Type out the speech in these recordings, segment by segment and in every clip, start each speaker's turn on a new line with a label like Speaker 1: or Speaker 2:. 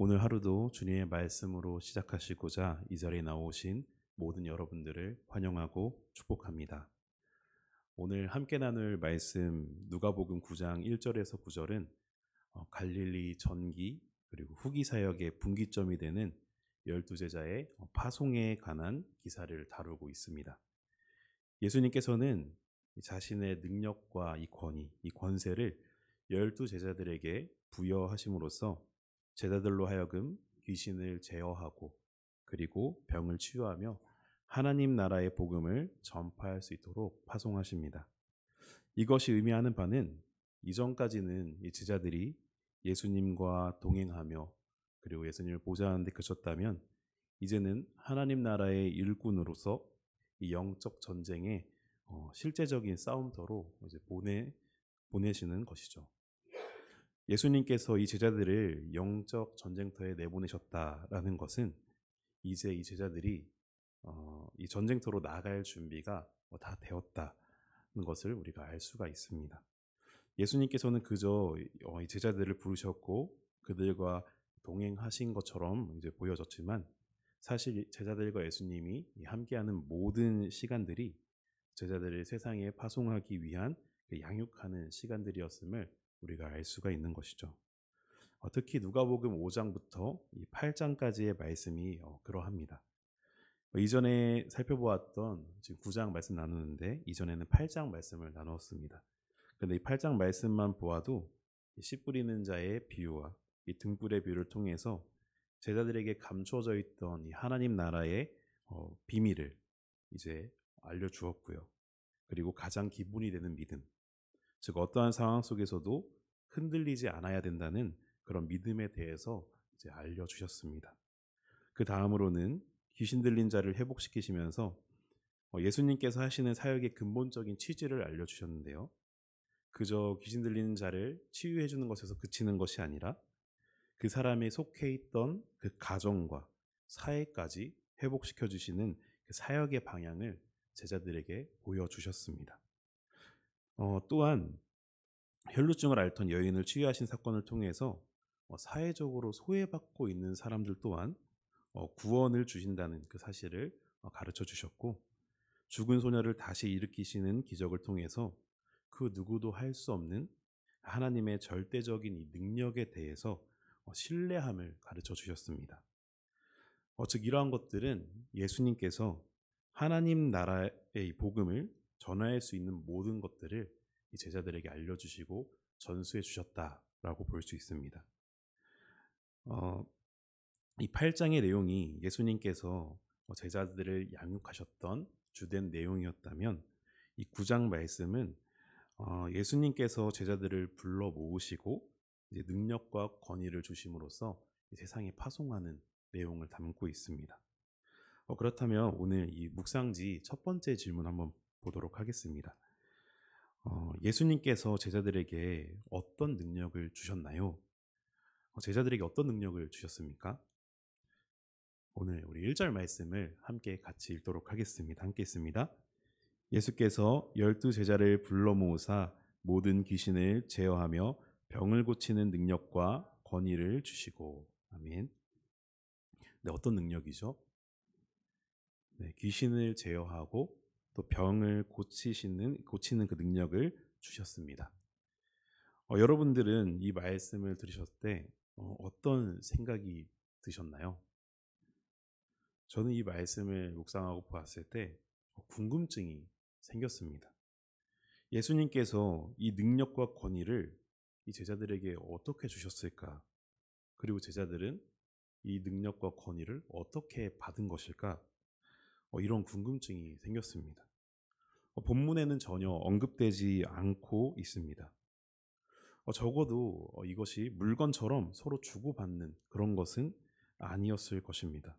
Speaker 1: 오늘 하루도 주님의 말씀으로 시작하시고자 이 자리에 나오신 모든 여러분들을 환영하고 축복합니다. 오늘 함께 나눌 말씀 누가복음 9장 1절에서 9절은 갈릴리 전기 그리고 후기 사역의 분기점이 되는 12제자의 파송에 관한 기사를 다루고 있습니다. 예수님께서는 자신의 능력과 이 권위, 이 권세를 12제자들에게 부여하심으로써 제자들로 하여금 귀신을 제어하고 그리고 병을 치유하며 하나님 나라의 복음을 전파할 수 있도록 파송하십니다. 이것이 의미하는 바는 이전까지는 이 제자들이 예수님과 동행하며 그리고 예수님을 보좌하는 데 그쳤다면 이제는 하나님 나라의 일꾼으로서 이 영적 전쟁에 실제적인 싸움터로 이제 보내시는 것이죠. 예수님께서 이 제자들을 영적 전쟁터에 내보내셨다라는 것은 이제 이 제자들이 이 전쟁터로 나갈 준비가 다 되었다는 것을 우리가 알 수가 있습니다. 예수님께서는 그저 이 제자들을 부르셨고 그들과 동행하신 것처럼 이제 보여졌지만 사실 제자들과 예수님이 함께하는 모든 시간들이 제자들을 세상에 파송하기 위한 양육하는 시간들이었음을 우리가 알 수가 있는 것이죠. 특히 누가복음 5장부터 이 8장까지의 말씀이 그러합니다. 이전에 살펴보았던 지금 9장 말씀 나누는데 이전에는 8장 말씀을 나누었습니다. 그런데 이 8장 말씀만 보아도 씨 뿌리는 자의 비유와 이 등불의 비유를 통해서 제자들에게 감추어져 있던 이 하나님 나라의 비밀을 이제 알려주었고요. 그리고 가장 기본이 되는 믿음, 즉 어떠한 상황 속에서도 흔들리지 않아야 된다는 그런 믿음에 대해서 이제 알려주셨습니다. 그 다음으로는 귀신 들린 자를 회복시키시면서 예수님께서 하시는 사역의 근본적인 취지를 알려주셨는데요. 그저 귀신 들리는 자를 치유해 주는 것에서 그치는 것이 아니라 그 사람이 속해 있던 그 가정과 사회까지 회복시켜 주시는 그 사역의 방향을 제자들에게 보여주셨습니다. 또한 혈루증을 앓던 여인을 치유하신 사건을 통해서 사회적으로 소외받고 있는 사람들 또한 구원을 주신다는 그 사실을 가르쳐 주셨고, 죽은 소녀를 다시 일으키시는 기적을 통해서 그 누구도 할 수 없는 하나님의 절대적인 이 능력에 대해서 신뢰함을 가르쳐 주셨습니다. 즉 이러한 것들은 예수님께서 하나님 나라의 이 복음을 전할 수 있는 모든 것들을 이 제자들에게 알려주시고 전수해 주셨다라고 볼 수 있습니다. 이 8장의 내용이 예수님께서 제자들을 양육하셨던 주된 내용이었다면 이 9장 말씀은 예수님께서 제자들을 불러 모으시고 이제 능력과 권위를 주심으로써 세상에 파송하는 내용을 담고 있습니다. 그렇다면 오늘 이 묵상지 첫 번째 질문 한번 보도록 하겠습니다. 예수님께서 제자들에게 어떤 능력을 주셨나요? 제자들에게 어떤 능력을 주셨습니까? 오늘 우리 1절 말씀을 함께 같이 읽도록 하겠습니다. 함께 읽습니다. 예수께서 12제자를 불러 모으사 모든 귀신을 제어하며 병을 고치는 능력과 권위를 주시고. 아멘. 네, 어떤 능력이죠? 네, 귀신을 제어하고 또 병을 고치는 그 능력을 주셨습니다. 여러분들은 이 말씀을 들으셨을 때 어떤 생각이 드셨나요? 저는 이 말씀을 묵상하고 보았을 때 궁금증이 생겼습니다. 예수님께서 이 능력과 권위를 이 제자들에게 어떻게 주셨을까? 그리고 제자들은 이 능력과 권위를 어떻게 받은 것일까? 이런 궁금증이 생겼습니다. 본문에는 전혀 언급되지 않고 있습니다. 적어도 이것이 물건처럼 서로 주고받는 그런 것은 아니었을 것입니다.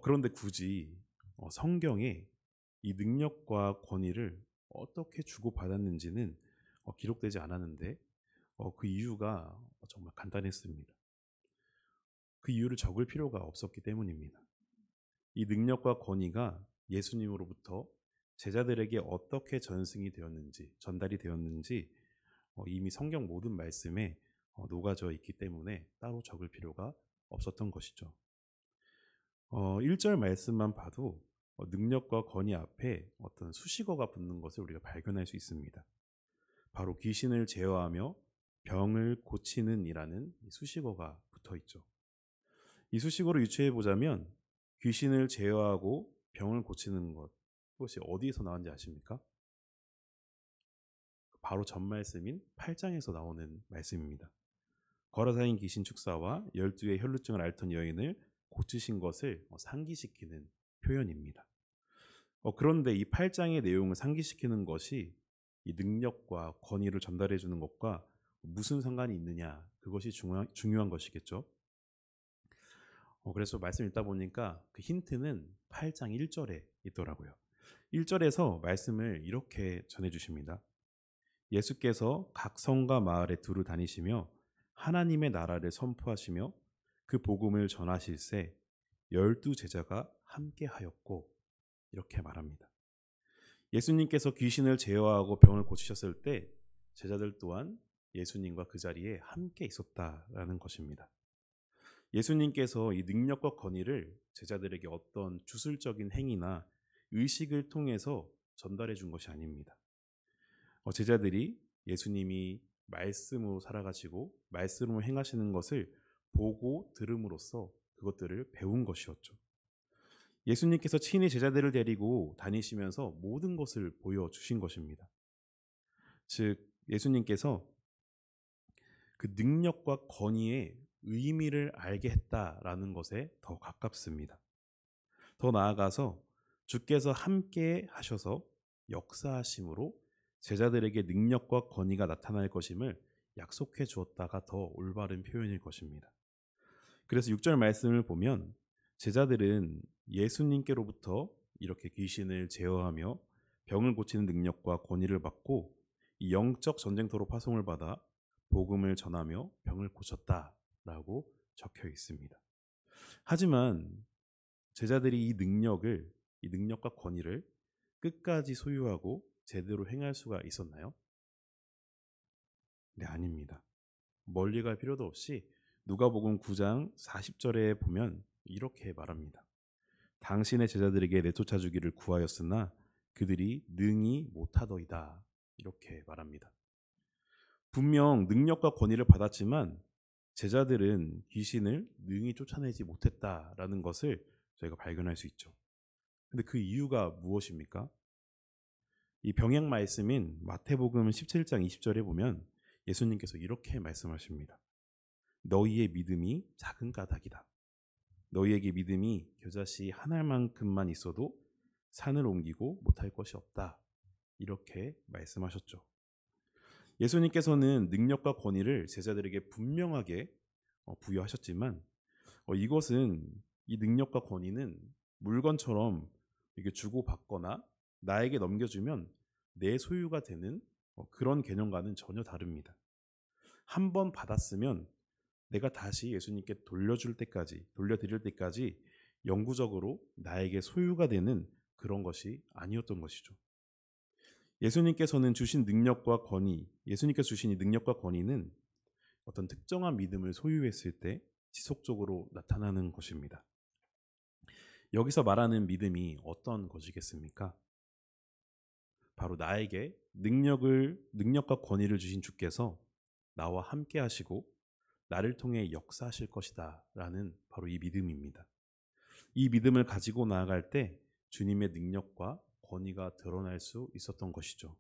Speaker 1: 그런데 굳이 성경에 이 능력과 권위를 어떻게 주고받았는지는 기록되지 않았는데 그 이유가 정말 간단했습니다. 그 이유를 적을 필요가 없었기 때문입니다. 이 능력과 권위가 예수님으로부터 제자들에게 어떻게 전달이 되었는지 이미 성경 모든 말씀에 녹아져 있기 때문에 따로 적을 필요가 없었던 것이죠. 1절 말씀만 봐도 능력과 권위 앞에 어떤 수식어가 붙는 것을 우리가 발견할 수 있습니다. 바로 귀신을 제어하며 병을 고치는 이라는 수식어가 붙어 있죠. 이 수식어를 유추해 보자면 귀신을 제어하고 병을 고치는 것, 그것이 어디에서 나왔는지 아십니까? 바로 전 말씀인 8장에서 나오는 말씀입니다. 거라사인 귀신 축사와 12의 혈루증을 앓던 여인을 고치신 것을 상기시키는 표현입니다. 그런데 이 8장의 내용을 상기시키는 것이 이 능력과 권위를 전달해 주는 것과 무슨 상관이 있느냐, 그것이 중요한 것이겠죠. 그래서 말씀 읽다 보니까 그 힌트는 8장 1절에 있더라고요. 1절에서 말씀을 이렇게 전해 주십니다. 예수께서 각 성과 마을에 두루 다니시며 하나님의 나라를 선포하시며 그 복음을 전하실새 12 제자가 함께 하였고, 이렇게 말합니다. 예수님께서 귀신을 제어하고 병을 고치셨을 때 제자들 또한 예수님과 그 자리에 함께 있었다라는 것입니다. 예수님께서 이 능력과 권위를 제자들에게 어떤 주술적인 행위나 의식을 통해서 전달해 준 것이 아닙니다. 제자들이 예수님이 말씀으로 살아가시고 말씀으로 행하시는 것을 보고 들음으로써 그것들을 배운 것이었죠. 예수님께서 친히 제자들을 데리고 다니시면서 모든 것을 보여주신 것입니다. 즉 예수님께서 그 능력과 권위의 의미를 알게 했다라는 것에 더 가깝습니다. 더 나아가서 주께서 함께 하셔서 역사하심으로 제자들에게 능력과 권위가 나타날 것임을 약속해 주었다가 더 올바른 표현일 것입니다. 그래서 6절 말씀을 보면 제자들은 예수님께로부터 이렇게 귀신을 제어하며 병을 고치는 능력과 권위를 받고 이 영적 전쟁터로 파송을 받아 복음을 전하며 병을 고쳤다라고 적혀 있습니다. 하지만 제자들이 이 능력과 권위를 끝까지 소유하고 제대로 행할 수가 있었나요? 네, 아닙니다. 멀리 갈 필요도 없이 누가복음 9장 40절에 보면 이렇게 말합니다. 당신의 제자들에게 내쫓아 주기를 구하였으나 그들이 능히 못하더이다. 이렇게 말합니다. 분명 능력과 권위를 받았지만 제자들은 귀신을 능히 쫓아내지 못했다라는 것을 저희가 발견할 수 있죠. 근데 그 이유가 무엇입니까? 이 병행 말씀인 마태복음 17장 20절에 보면 예수님께서 이렇게 말씀하십니다. 너희의 믿음이 작은 까닭이다. 너희에게 믿음이 겨자씨 한 알만큼만 있어도 산을 옮기고 못할 것이 없다. 이렇게 말씀하셨죠. 예수님께서는 능력과 권위를 제자들에게 분명하게 부여하셨지만 이것은 이 능력과 권위는 물건처럼 이게 주고받거나 나에게 넘겨주면 내 소유가 되는 그런 개념과는 전혀 다릅니다. 한 번 받았으면 내가 다시 예수님께 돌려드릴 때까지 영구적으로 나에게 소유가 되는 그런 것이 아니었던 것이죠. 예수님께서 주신 이 능력과 권위는 어떤 특정한 믿음을 소유했을 때 지속적으로 나타나는 것입니다. 여기서 말하는 믿음이 어떤 것이겠습니까? 바로 나에게 능력과 권위를 주신 주께서 나와 함께 하시고 나를 통해 역사하실 것이다 라는 바로 이 믿음입니다. 이 믿음을 가지고 나아갈 때 주님의 능력과 권위가 드러날 수 있었던 것이죠.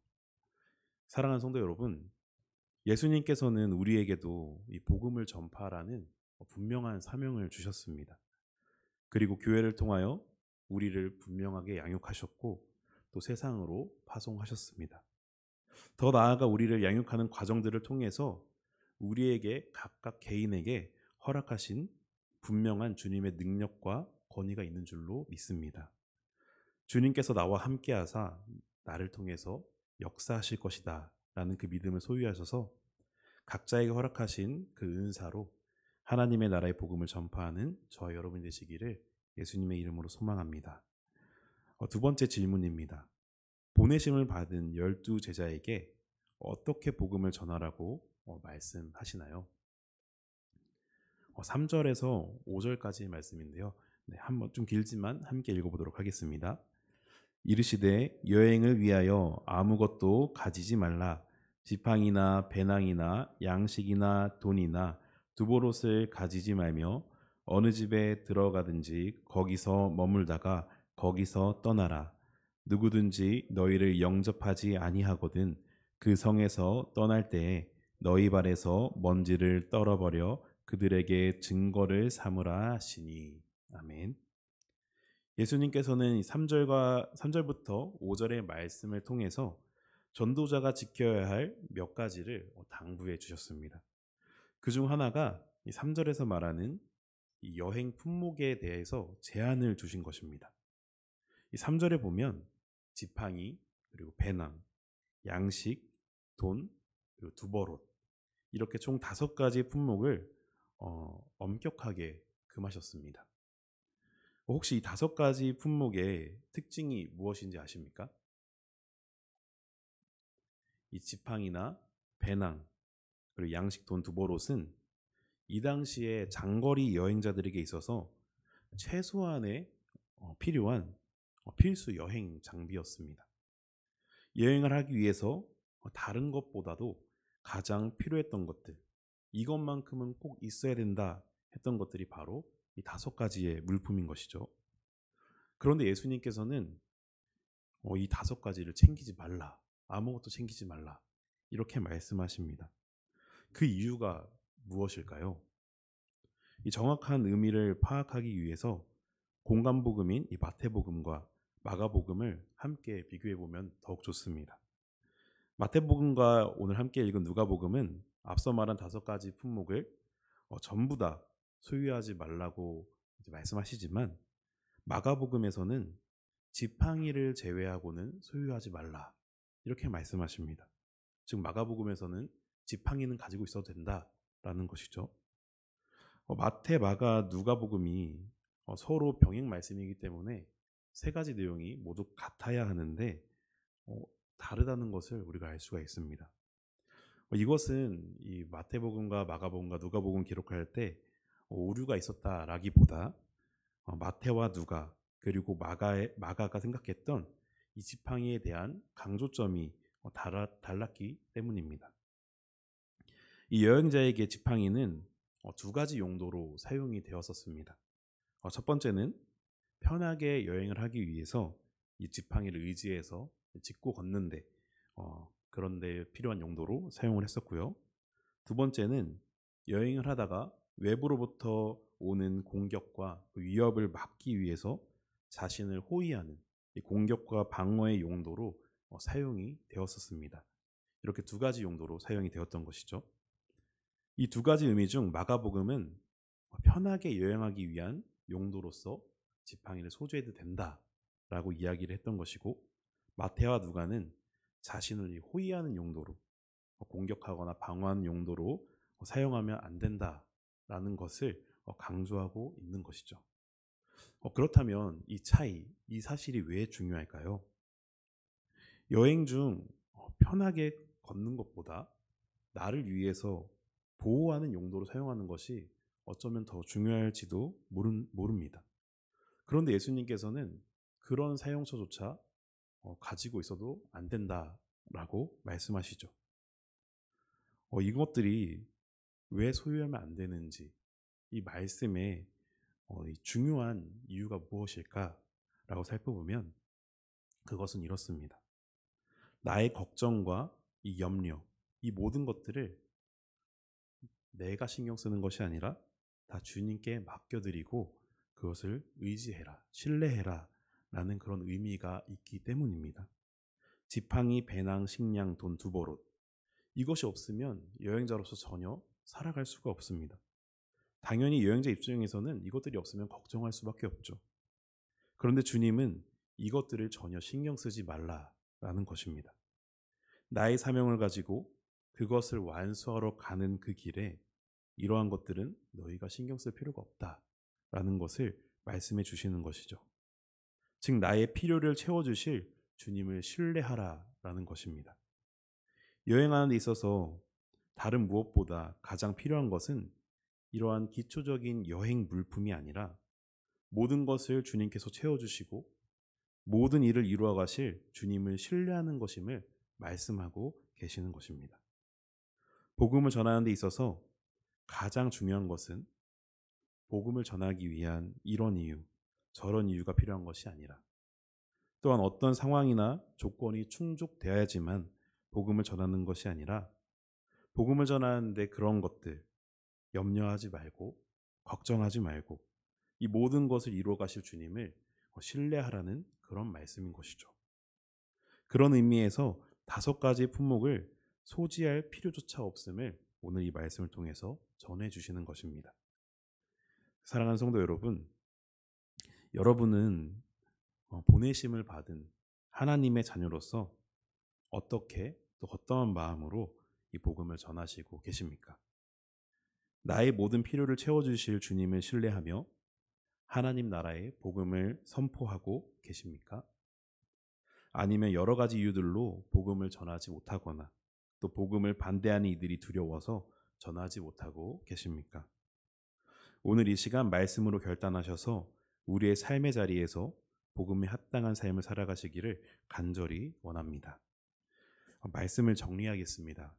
Speaker 1: 사랑하는 성도 여러분, 예수님께서는 우리에게도 이 복음을 전파하라는 분명한 사명을 주셨습니다. 그리고 교회를 통하여 우리를 분명하게 양육하셨고 또 세상으로 파송하셨습니다. 더 나아가 우리를 양육하는 과정들을 통해서 우리에게 각각 개인에게 허락하신 분명한 주님의 능력과 권위가 있는 줄로 믿습니다. 주님께서 나와 함께 하사 나를 통해서 역사하실 것이다 라는 그 믿음을 소유하셔서 각자에게 허락하신 그 은사로 하나님의 나라의 복음을 전파하는 저와 여러분이 되시기를 예수님의 이름으로 소망합니다. 두 번째 질문입니다. 보내심을 받은 12 제자에게 어떻게 복음을 전하라고 말씀하시나요? 3절에서 5절까지의 말씀인데요. 네, 한번 좀 길지만 함께 읽어보도록 하겠습니다. 이르시되 여행을 위하여 아무것도 가지지 말라. 지팡이나 배낭이나 양식이나 돈이나 두보롯을 가지지 말며 어느 집에 들어가든지 거기서 머물다가 거기서 떠나라. 누구든지 너희를 영접하지 아니하거든 그 성에서 떠날 때에 너희 발에서 먼지를 떨어버려 그들에게 증거를 삼으라 하시니. 아멘. 예수님께서는 3절부터 5절의 말씀을 통해서 전도자가 지켜야 할 몇 가지를 당부해 주셨습니다. 그중 하나가 이 3절에서 말하는 이 여행 품목에 대해서 제한을 두신 것입니다. 이 3절에 보면 지팡이, 그리고 배낭, 양식, 돈, 그리고 두버롯 이렇게 총 5가지 품목을 엄격하게 금하셨습니다. 혹시 이 5가지 품목의 특징이 무엇인지 아십니까? 이 지팡이나 배낭, 그리고 양식, 돈, 두보롯은 이 당시에 장거리 여행자들에게 있어서 최소한의 필요한 필수 여행 장비였습니다. 여행을 하기 위해서 다른 것보다도 가장 필요했던 것들, 이것만큼은 꼭 있어야 된다 했던 것들이 바로 이 5가지의 물품인 것이죠. 그런데 예수님께서는 이 5가지를 챙기지 말라, 아무것도 챙기지 말라 이렇게 말씀하십니다. 그 이유가 무엇일까요? 이 정확한 의미를 파악하기 위해서 공간복음인 이 마태복음과 마가복음을 함께 비교해 보면 더욱 좋습니다. 마태복음과 오늘 함께 읽은 누가복음은 앞서 말한 5가지 품목을 전부 다 소유하지 말라고 말씀하시지만, 마가복음에서는 지팡이를 제외하고는 소유하지 말라 이렇게 말씀하십니다. 즉 마가복음에서는 지팡이는 가지고 있어도 된다라는 것이죠. 마태, 마가, 누가복음이 서로 병행 말씀이기 때문에 3가지 내용이 모두 같아야 하는데 다르다는 것을 우리가 알 수가 있습니다. 이것은 이 마태복음과 마가복음과 누가복음 기록할 때 오류가 있었다라기보다 마태와 누가 그리고 마가가 생각했던 이 지팡이에 대한 강조점이 달랐기 때문입니다. 이 여행자에게 지팡이는 2가지 용도로 사용이 되었었습니다. 첫 번째는 편하게 여행을 하기 위해서 이 지팡이를 의지해서 짚고 걷는데 그런데 필요한 용도로 사용을 했었고요. 2번째는 여행을 하다가 외부로부터 오는 공격과 위협을 막기 위해서 자신을 호위하는 이 공격과 방어의 용도로 사용이 되었었습니다. 이렇게 2가지 용도로 사용이 되었던 것이죠. 이 2가지 의미 중 마가복음은 편하게 여행하기 위한 용도로서 지팡이를 소지해도 된다라고 이야기를 했던 것이고, 마태와 누가는 자신을 호위하는 용도로 공격하거나 방어하는 용도로 사용하면 안 된다라는 것을 강조하고 있는 것이죠. 그렇다면 이 차이, 이 사실이 왜 중요할까요? 여행 중 편하게 걷는 것보다 나를 위해서 보호하는 용도로 사용하는 것이 어쩌면 더 중요할지도 모릅니다. 그런데 예수님께서는 그런 사용처조차 가지고 있어도 안 된다라고 말씀하시죠. 이것들이 왜 소유하면 안 되는지, 이 말씀의 이 중요한 이유가 무엇일까라고 살펴보면 그것은 이렇습니다. 나의 걱정과 이 염려, 이 모든 것들을 내가 신경 쓰는 것이 아니라 다 주님께 맡겨드리고 그것을 의지해라, 신뢰해라 라는 그런 의미가 있기 때문입니다. 지팡이, 배낭, 식량, 돈, 두보롯, 이것이 없으면 여행자로서 전혀 살아갈 수가 없습니다. 당연히 여행자 입장에서는 이것들이 없으면 걱정할 수밖에 없죠. 그런데 주님은 이것들을 전혀 신경 쓰지 말라라는 것입니다. 나의 사명을 가지고 그것을 완수하러 가는 그 길에 이러한 것들은 너희가 신경 쓸 필요가 없다라는 것을 말씀해 주시는 것이죠. 즉 나의 필요를 채워주실 주님을 신뢰하라라는 것입니다. 여행하는 데 있어서 다른 무엇보다 가장 필요한 것은 이러한 기초적인 여행 물품이 아니라 모든 것을 주님께서 채워주시고 모든 일을 이루어 가실 주님을 신뢰하는 것임을 말씀하고 계시는 것입니다. 복음을 전하는 데 있어서 가장 중요한 것은 복음을 전하기 위한 이런 이유, 저런 이유가 필요한 것이 아니라 또한 어떤 상황이나 조건이 충족되어야지만 복음을 전하는 것이 아니라 복음을 전하는데 그런 것들 염려하지 말고 걱정하지 말고 이 모든 것을 이루어 가실 주님을 신뢰하라는 그런 말씀인 것이죠. 그런 의미에서 5가지 품목을 소지할 필요조차 없음을 오늘 이 말씀을 통해서 전해주시는 것입니다. 사랑하는 성도 여러분, 여러분은 보내심을 받은 하나님의 자녀로서 어떻게 또 어떠한 마음으로 이 복음을 전하시고 계십니까? 나의 모든 필요를 채워주실 주님을 신뢰하며 하나님 나라의 복음을 선포하고 계십니까? 아니면 여러 가지 이유들로 복음을 전하지 못하거나 또 복음을 반대하는 이들이 두려워서 전하지 못하고 계십니까? 오늘 이 시간 말씀으로 결단하셔서 우리의 삶의 자리에서 복음에 합당한 삶을 살아가시기를 간절히 원합니다. 말씀을 정리하겠습니다.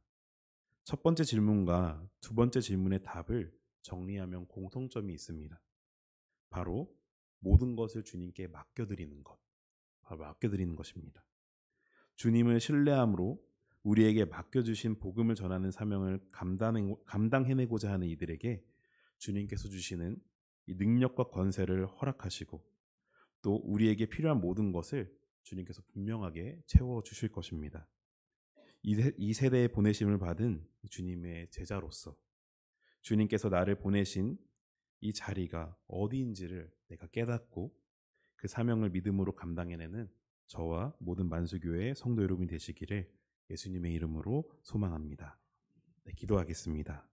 Speaker 1: 첫 번째 질문과 두 번째 질문의 답을 정리하면 공통점이 있습니다. 바로 모든 것을 주님께 맡겨드리는 것, 바로 맡겨드리는 것입니다. 주님을 신뢰함으로 우리에게 맡겨주신 복음을 전하는 사명을 감당해내고자 하는 이들에게 주님께서 주시는 이 능력과 권세를 허락하시고 또 우리에게 필요한 모든 것을 주님께서 분명하게 채워주실 것입니다. 이 세대에 보내심을 받은 주님의 제자로서 주님께서 나를 보내신 이 자리가 어디인지를 내가 깨닫고 그 사명을 믿음으로 감당해내는 저와 모든 만수교회 성도 여러분이 되시기를 예수님의 이름으로 소망합니다. 네, 기도하겠습니다.